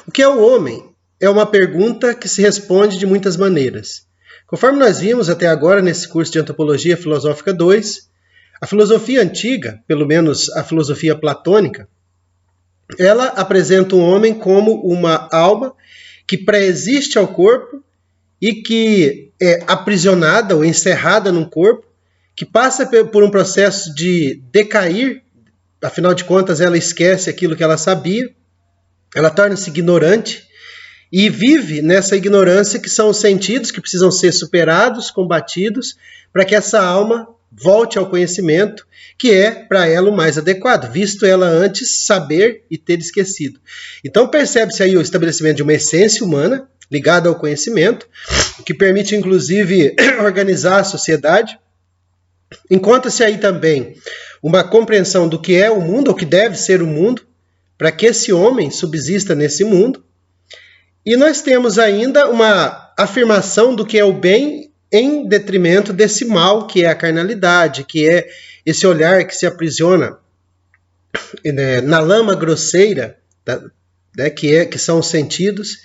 O que é o homem? É uma pergunta que se responde de muitas maneiras. Conforme nós vimos até agora nesse curso de Antropologia Filosófica 2, a filosofia antiga, pelo menos a filosofia platônica, ela apresenta um homem como uma alma que pré-existe ao corpo e que é aprisionada ou encerrada num corpo, que passa por um processo de decair, afinal de contas ela esquece aquilo que ela sabia, ela torna-se ignorante e vive nessa ignorância que são os sentidos que precisam ser superados, combatidos, para que essa alma volte ao conhecimento, que é para ela o mais adequado, visto ela antes saber e ter esquecido. Então percebe-se aí o estabelecimento de uma essência humana ligada ao conhecimento, que permite inclusive organizar a sociedade. Encontra-se aí também uma compreensão do que é o mundo, ou que deve ser o mundo, para que esse homem subsista nesse mundo. E nós temos ainda uma afirmação do que é o bem em detrimento desse mal, que é a carnalidade, que é esse olhar que se aprisiona na lama grosseira, que são os sentidos,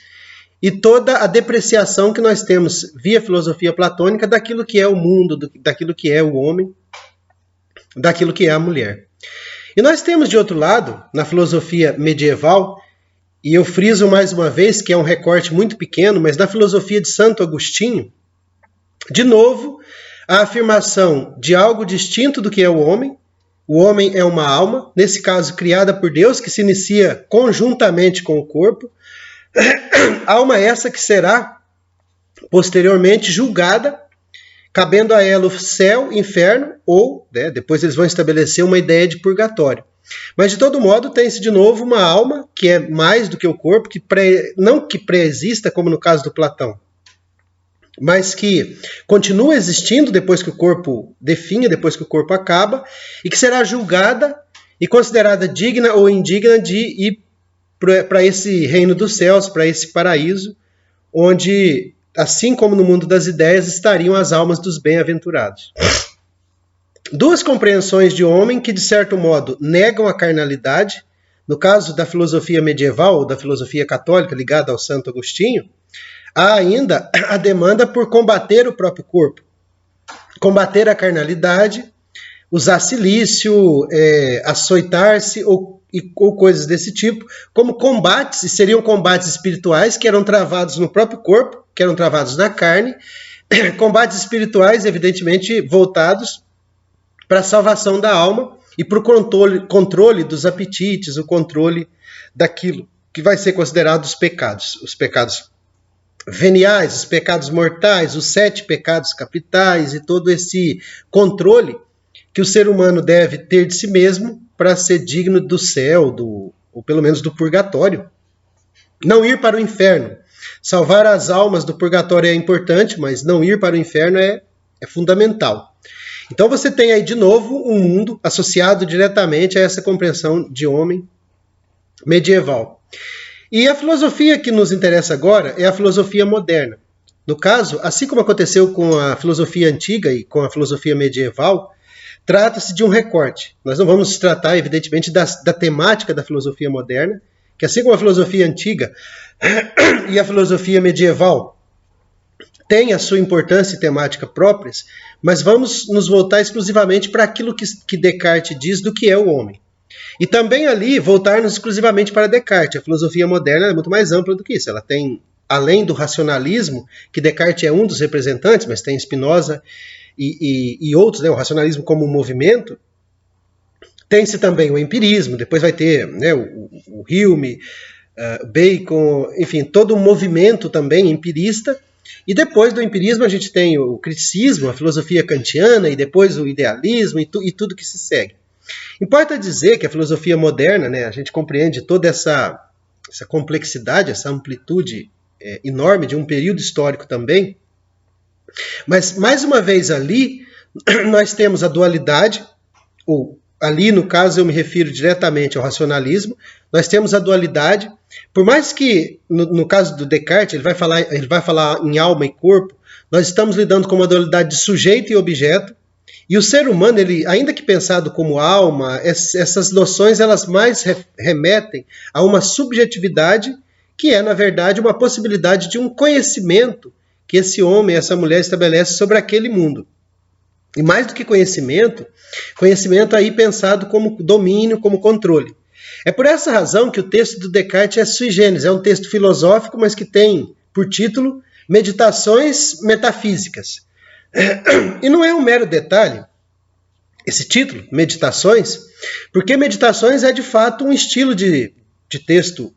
e toda a depreciação que nós temos via filosofia platônica daquilo que é o mundo, daquilo que é o homem, daquilo que é a mulher. E nós temos, de outro lado, na filosofia medieval, e eu friso mais uma vez que é um recorte muito pequeno, mas na filosofia de Santo Agostinho, de novo, a afirmação de algo distinto do que é o homem. O homem é uma alma, nesse caso criada por Deus, que se inicia conjuntamente com o corpo. Alma essa que será posteriormente julgada, cabendo a ela o céu, inferno, ou depois eles vão estabelecer uma ideia de purgatório. Mas de todo modo tem-se de novo uma alma que é mais do que o corpo, não que pré-exista, como no caso do Platão, mas que continua existindo depois que o corpo definha, depois que o corpo acaba, e que será julgada e considerada digna ou indigna de ir para esse reino dos céus, para esse paraíso, onde, assim como no mundo das ideias, estariam as almas dos bem-aventurados. Duas compreensões de homem que, de certo modo, negam a carnalidade. No caso da filosofia medieval ou da filosofia católica ligada ao Santo Agostinho, há ainda a demanda por combater o próprio corpo, combater a carnalidade, usar cilício, açoitar-se ou coisas desse tipo, como combates, e seriam combates espirituais que eram travados no próprio corpo, que eram travados na carne, combates espirituais, evidentemente, voltados para a salvação da alma e para o controle dos apetites, o controle daquilo que vai ser considerado os pecados veniais, os pecados mortais, os 7 pecados capitais e todo esse controle que o ser humano deve ter de si mesmo para ser digno do céu, ou pelo menos do purgatório. Não ir para o inferno. Salvar as almas do purgatório é importante, mas não ir para o inferno é fundamental. Então você tem aí de novo um mundo associado diretamente a essa compreensão de homem medieval. E a filosofia que nos interessa agora é a filosofia moderna. No caso, assim como aconteceu com a filosofia antiga e com a filosofia medieval, trata-se de um recorte. Nós não vamos tratar, evidentemente, da temática da filosofia moderna, que assim como a filosofia antiga e a filosofia medieval tem a sua importância e temática próprias, mas vamos nos voltar exclusivamente para aquilo que Descartes diz do que é o homem. E também ali voltar-nos exclusivamente para Descartes. A filosofia moderna é muito mais ampla do que isso. Ela tem, além do racionalismo, que Descartes é um dos representantes, mas tem Spinoza e outros, o racionalismo como um movimento, tem-se também o empirismo, depois vai ter o Hume, Bacon, enfim, todo um movimento também empirista. E depois do empirismo a gente tem o criticismo, a filosofia kantiana, e depois o idealismo e tudo que se segue. Importa dizer que a filosofia moderna, a gente compreende toda essa complexidade, essa amplitude enorme de um período histórico também, mas mais uma vez ali nós temos a dualidade, ou ali no caso eu me refiro diretamente ao racionalismo, nós temos a dualidade. Por mais que, no caso do Descartes, ele vai falar em alma e corpo, nós estamos lidando com uma dualidade de sujeito e objeto, e o ser humano, ele, ainda que pensado como alma, essas noções elas mais remetem a uma subjetividade que é, na verdade, uma possibilidade de um conhecimento que esse homem, essa mulher estabelece sobre aquele mundo. E mais do que conhecimento, conhecimento aí pensado como domínio, como controle. É por essa razão que o texto do Descartes é sui generis, é um texto filosófico, mas que tem por título Meditações Metafísicas. E não é um mero detalhe esse título, Meditações, porque Meditações é de fato um estilo de texto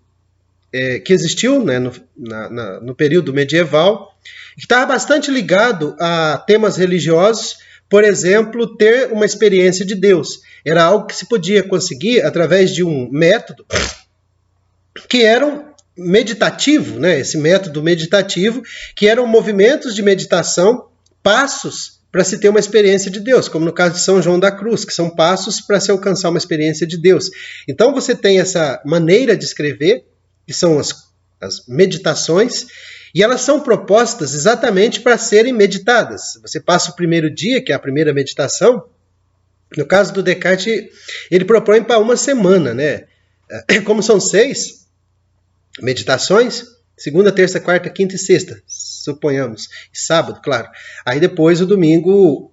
que existiu, né, no período medieval, que estava bastante ligado a temas religiosos, por exemplo, ter uma experiência de Deus. Era algo que se podia conseguir através de um método que era um meditativo, né? Esse método meditativo, que eram movimentos de meditação, passos para se ter uma experiência de Deus, como no caso de São João da Cruz, que são passos para se alcançar uma experiência de Deus. Então você tem essa maneira de escrever, que são as meditações, e elas são propostas exatamente para serem meditadas. Você passa o primeiro dia, que é a primeira meditação. No caso do Descartes, ele propõe para uma semana, né? Como são 6 meditações, segunda, terça, quarta, quinta e sexta, suponhamos, e sábado, claro. Aí depois, o domingo,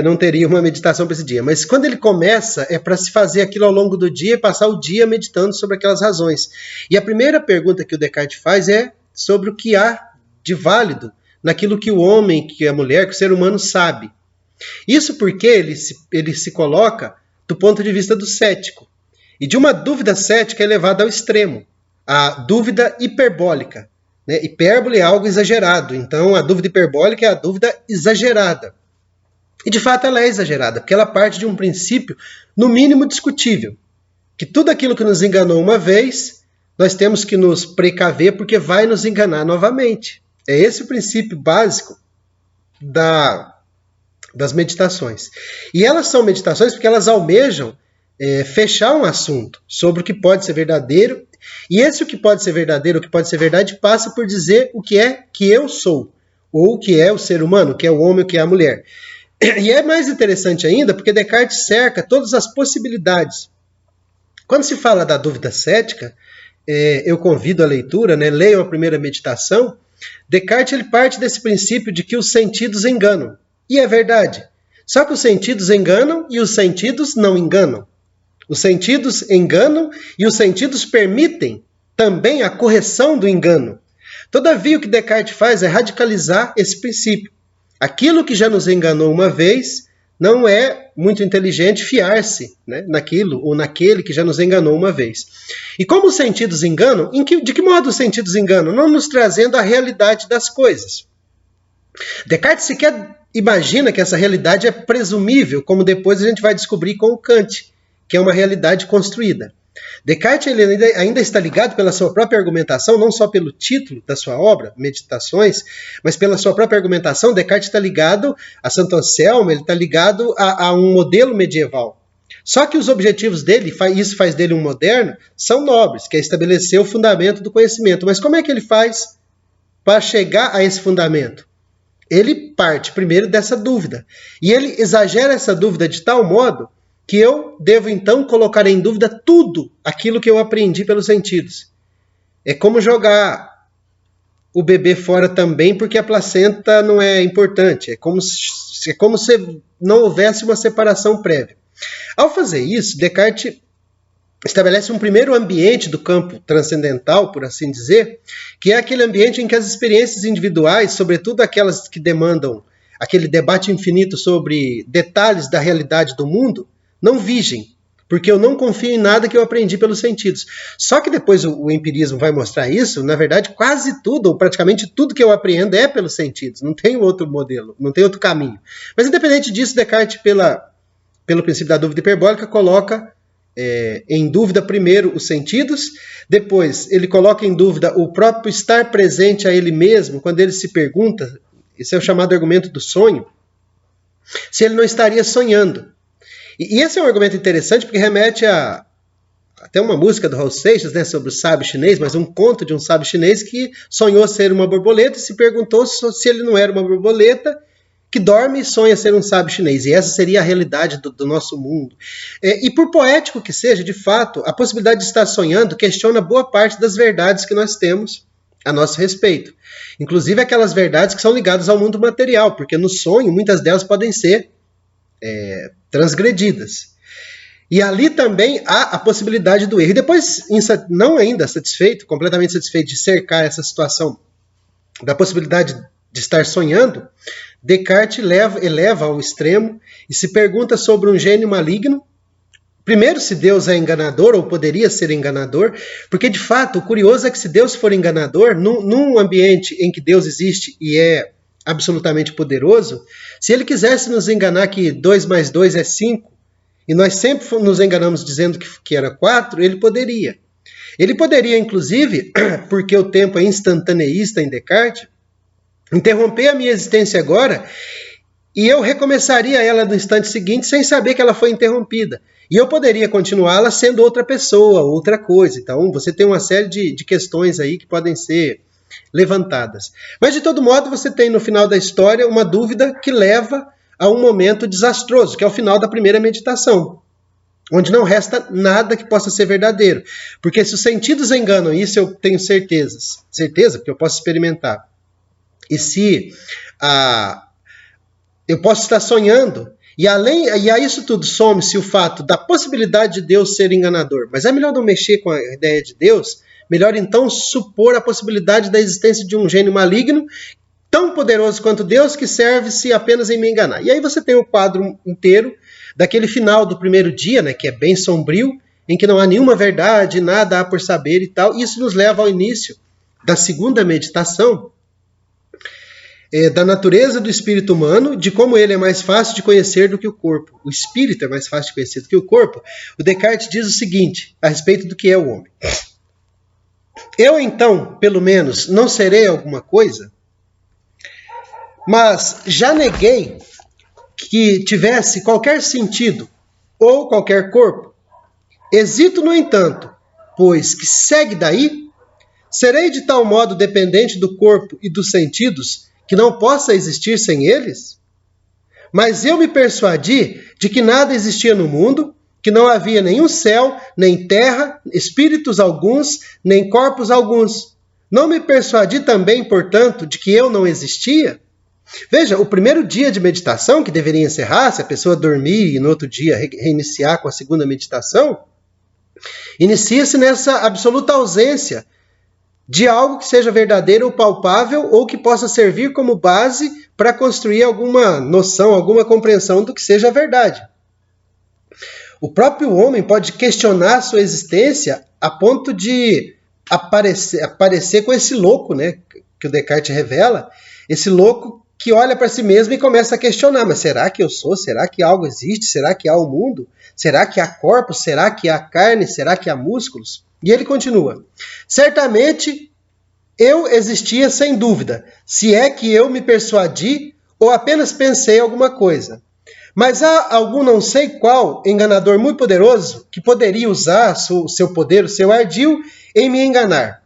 não teria uma meditação para esse dia. Mas quando ele começa, é para se fazer aquilo ao longo do dia e passar o dia meditando sobre aquelas razões. E a primeira pergunta que o Descartes faz é sobre o que há de válido naquilo que o homem, que a mulher, que o ser humano sabe. Isso porque ele se coloca do ponto de vista do cético. E de uma dúvida cética é levada ao extremo, a dúvida hiperbólica. Né? Hipérbole é algo exagerado, então a dúvida hiperbólica é a dúvida exagerada. E de fato ela é exagerada, porque ela parte de um princípio, no mínimo discutível, que tudo aquilo que nos enganou uma vez, nós temos que nos precaver porque vai nos enganar novamente. É esse o princípio básico das meditações. E elas são meditações porque elas almejam fechar um assunto sobre o que pode ser verdadeiro, e esse o que pode ser verdadeiro, o que pode ser verdade, passa por dizer o que é que eu sou, ou o que é o ser humano, o que é o homem, o que é a mulher. E é mais interessante ainda porque Descartes cerca todas as possibilidades. Quando se fala da dúvida cética, eu convido a leitura, né? Leiam a primeira meditação. Descartes ele parte desse princípio de que os sentidos enganam. E é verdade. Só que os sentidos enganam e os sentidos não enganam. Os sentidos enganam e os sentidos permitem também a correção do engano. Todavia, o que Descartes faz é radicalizar esse princípio. Aquilo que já nos enganou uma vez, não é muito inteligente fiar-se, né, naquilo ou naquele que já nos enganou uma vez. E como os sentidos enganam, de que modo os sentidos enganam? Não nos trazendo a realidade das coisas. Descartes sequer imagina que essa realidade é presumível, como depois a gente vai descobrir com o Kant, que é uma realidade construída. Descartes ele ainda está ligado pela sua própria argumentação, não só pelo título da sua obra, Meditações, mas pela sua própria argumentação. Descartes está ligado a Santo Anselmo, ele está ligado a um modelo medieval. Só que os objetivos dele, isso faz dele um moderno, são nobres, que é estabelecer o fundamento do conhecimento. Mas como é que ele faz para chegar a esse fundamento? Ele parte primeiro dessa dúvida. E ele exagera essa dúvida de tal modo que eu devo então colocar em dúvida tudo aquilo que eu aprendi pelos sentidos. É como jogar o bebê fora também porque a placenta não é importante. É como se não houvesse uma separação prévia. Ao fazer isso, Descartes estabelece um primeiro ambiente do campo transcendental, por assim dizer, que é aquele ambiente em que as experiências individuais, sobretudo aquelas que demandam aquele debate infinito sobre detalhes da realidade do mundo, não vigem, porque eu não confio em nada que eu aprendi pelos sentidos. Só que depois o empirismo vai mostrar isso, na verdade, quase tudo, ou praticamente tudo que eu aprendo é pelos sentidos, não tem outro modelo, não tem outro caminho. Mas independente disso, Descartes, pelo princípio da dúvida hiperbólica, coloca em dúvida primeiro os sentidos, depois ele coloca em dúvida o próprio estar presente a ele mesmo, quando ele se pergunta, esse é o chamado argumento do sonho, se ele não estaria sonhando. E esse é um argumento interessante porque remete a até uma música do Raul Seixas, né, sobre o sábio chinês, mas um conto de um sábio chinês que sonhou ser uma borboleta e se perguntou se ele não era uma borboleta que dorme e sonha ser um sábio chinês. E essa seria a realidade do nosso mundo. E por poético que seja, de fato, a possibilidade de estar sonhando questiona boa parte das verdades que nós temos a nosso respeito. Inclusive aquelas verdades que são ligadas ao mundo material, porque no sonho muitas delas podem ser transgredidas. E ali também há a possibilidade do erro. E depois, não ainda satisfeito, completamente satisfeito de cercar essa situação da possibilidade de estar sonhando, Descartes eleva ao extremo e se pergunta sobre um gênio maligno. Primeiro, se Deus é enganador ou poderia ser enganador, porque de fato o curioso é que se Deus for enganador, num ambiente em que Deus existe e é absolutamente poderoso, se ele quisesse nos enganar que 2 mais 2 é 5, e nós sempre nos enganamos dizendo que era 4, ele poderia. Ele poderia, inclusive, porque o tempo é instantaneísta em Descartes, interromper a minha existência agora e eu recomeçaria ela no instante seguinte sem saber que ela foi interrompida. E eu poderia continuá-la sendo outra pessoa, outra coisa. Então, você tem uma série de questões aí que podem ser levantadas. Mas, de todo modo, você tem no final da história uma dúvida que leva a um momento desastroso, que é o final da primeira meditação, onde não resta nada que possa ser verdadeiro. Porque se os sentidos enganam, isso eu tenho certeza, porque eu posso experimentar. E se eu posso estar sonhando, e a isso tudo some-se o fato da possibilidade de Deus ser enganador. Mas é melhor não mexer com a ideia de Deus, melhor então supor a possibilidade da existência de um gênio maligno, tão poderoso quanto Deus, que serve-se apenas em me enganar. E aí você tem o quadro inteiro daquele final do primeiro dia, né, que é bem sombrio, em que não há nenhuma verdade, nada há por saber e tal. Isso nos leva ao início da segunda meditação, da natureza do espírito humano, de como ele é mais fácil de conhecer do que o corpo. O espírito é mais fácil de conhecer do que o corpo. O Descartes diz o seguinte, a respeito do que é o homem. Eu, então, pelo menos, não serei alguma coisa, mas já neguei que tivesse qualquer sentido ou qualquer corpo. Hesito, no entanto, pois que segue daí, serei de tal modo dependente do corpo e dos sentidos que não possa existir sem eles? Mas eu me persuadi de que nada existia no mundo, que não havia nenhum céu, nem terra, espíritos alguns, nem corpos alguns. Não me persuadi também, portanto, de que eu não existia? Veja, o primeiro dia de meditação, que deveria encerrar, se a pessoa dormir e no outro dia reiniciar com a segunda meditação, inicia-se nessa absoluta ausência de algo que seja verdadeiro ou palpável ou que possa servir como base para construir alguma noção, alguma compreensão do que seja a verdade. O próprio homem pode questionar sua existência a ponto de aparecer com esse louco, né, que o Descartes revela, esse louco que olha para si mesmo e começa a questionar, mas será que eu sou? Será que algo existe? Será que há o mundo? Será que há corpos? Será que há carne? Será que há músculos? E ele continua, certamente eu existia sem dúvida, se é que eu me persuadi ou apenas pensei alguma coisa. Mas há algum não sei qual enganador muito poderoso que poderia usar o seu poder, o seu ardil, em me enganar.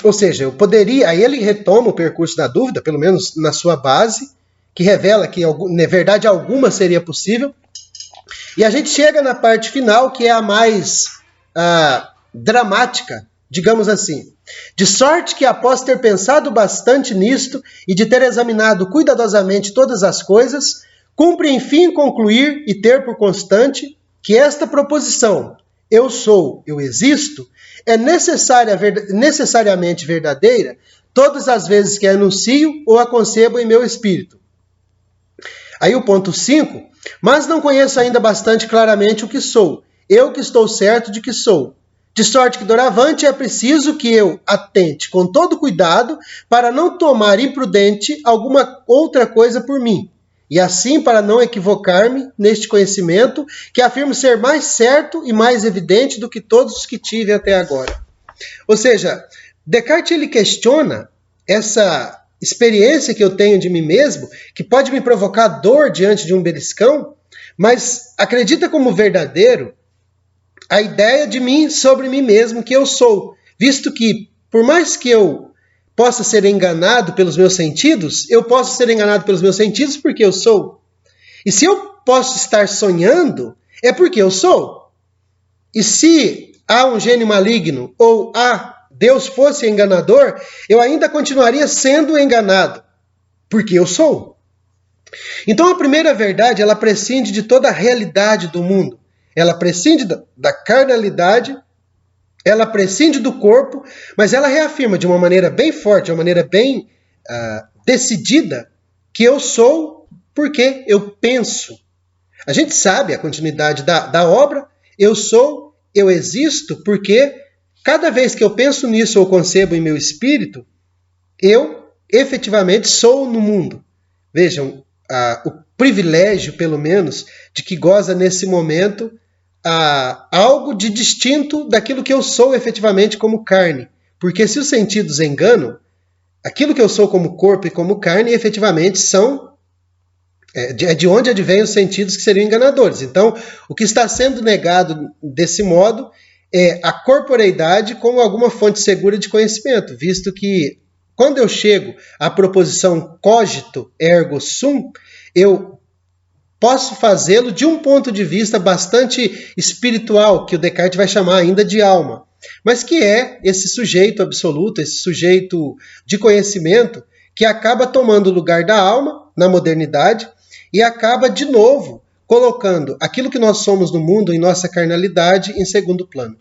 Ou seja, eu poderia, aí ele retoma o percurso da dúvida, pelo menos na sua base, que revela que na verdade alguma seria possível. E a gente chega na parte final, que é a mais dramática, digamos assim. De sorte que, após ter pensado bastante nisto e de ter examinado cuidadosamente todas as coisas, cumpre enfim concluir e ter por constante que esta proposição, eu sou, eu existo, é necessariamente verdadeira todas as vezes que a anuncio ou a concebo em meu espírito. Aí o ponto 5, mas não conheço ainda bastante claramente o que sou, eu que estou certo de que sou. De sorte que, doravante, é preciso que eu atente com todo cuidado para não tomar imprudente alguma outra coisa por mim, e assim para não equivocar-me neste conhecimento, que afirmo ser mais certo e mais evidente do que todos os que tive até agora. Ou seja, Descartes ele questiona essa experiência que eu tenho de mim mesmo, que pode me provocar dor diante de um beliscão, mas acredita como verdadeiro a ideia de mim sobre mim mesmo que eu sou, visto que, por mais que eu possa ser enganado pelos meus sentidos, eu posso ser enganado pelos meus sentidos porque eu sou. E se eu posso estar sonhando, é porque eu sou. E se há um gênio maligno ou Deus fosse enganador, eu ainda continuaria sendo enganado, porque eu sou. Então a primeira verdade, ela prescinde de toda a realidade do mundo. Ela prescinde da carnalidade, ela prescinde do corpo, mas ela reafirma de uma maneira bem forte, de uma maneira bem decidida, que eu sou porque eu penso. A gente sabe a continuidade da obra, eu sou, eu existo, porque cada vez que eu penso nisso ou concebo em meu espírito, eu efetivamente sou no mundo. Vejam, o privilégio, pelo menos, de que goza nesse momento algo de distinto daquilo que eu sou efetivamente como carne. Porque se os sentidos enganam, aquilo que eu sou como corpo e como carne efetivamente são de onde advêm os sentidos que seriam enganadores. Então, o que está sendo negado desse modo é a corporeidade como alguma fonte segura de conhecimento, visto que quando eu chego à proposição cogito ergo sum, eu posso fazê-lo de um ponto de vista bastante espiritual, que o Descartes vai chamar ainda de alma, mas que é esse sujeito absoluto, esse sujeito de conhecimento que acaba tomando o lugar da alma na modernidade e acaba, de novo, colocando aquilo que nós somos no mundo, em nossa carnalidade, em segundo plano.